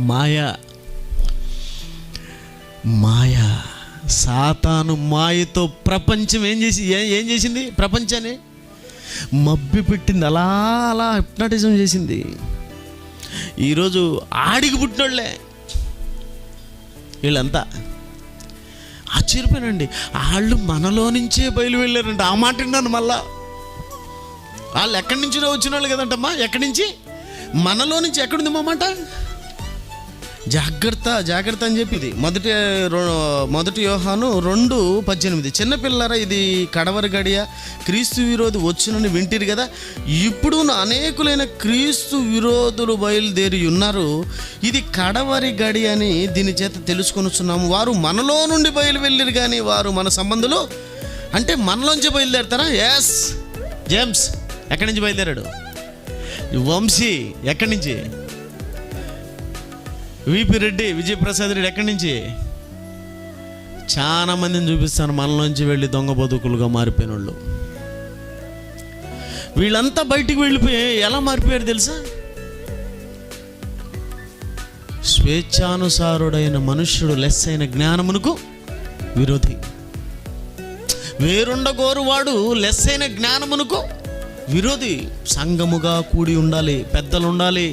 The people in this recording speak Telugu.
మాయ మాయ సాతాను మాయతో ప్రపంచం ఏం చేసింది? ప్రపంచాన్ని మబ్బి పెట్టింది, అలా అలా హిప్నాటిజం చేసింది. ఈరోజు ఆడికి పుట్టినోళ్ళే వీళ్ళంతా. ఆశ్చర్యపోయానండి, వాళ్ళు మనలో నుంచే బయలు వెళ్ళారంట. ఆ మాట విన్నాను మళ్ళా. వాళ్ళు ఎక్కడి నుంచో వచ్చిన వాళ్ళు కదంటమ్మా. ఎక్కడి నుంచి? మనలో నుంచి. ఎక్కడుంది మా మాట? జాగ్రత్త జాగ్రత్త అని చెప్పింది. మొదటి యోహాను 2:18. చిన్నపిల్లరా, ఇది కడవరి గడియ, క్రీస్తు విరోధి వచ్చునని వింటిరి కదా. ఇప్పుడు అనేకులైన క్రీస్తు విరోధులు బయలుదేరి ఉన్నారు. ఇది కడవరి గడి అని దీని చేత తెలుసుకొనిస్తున్నాము. వారు మనలో నుండి బయలు వెళ్ళిరు కానీ వారు మన సంబంధులు. అంటే మనలోంచి బయలుదేరుతారా? ఎస్. జేమ్స్ ఎక్కడి నుంచి బయలుదేరాడు? వంశీ ఎక్కడి నుంచి? విపి రెడ్డి, విజయప్రసాద్ రెడ్డి ఎక్కడి నుంచి? చాలా మందిని చూపిస్తాను మనలోంచి వెళ్ళి దొంగ బతుకులుగా మారిపోయిన వాళ్ళు. వీళ్ళంతా బయటికి వెళ్ళిపోయి ఎలా మారిపోయారు తెలుసా? స్వేచ్ఛానుసారుడైన మనుష్యుడు లెస్సైన జ్ఞానమునకు విరోధి. వేరుండగోరు వాడు లెస్సైన జ్ఞానమునకు విరోధి. సంఘముగా కూడి ఉండాలి, పెద్దలు ఉండాలి.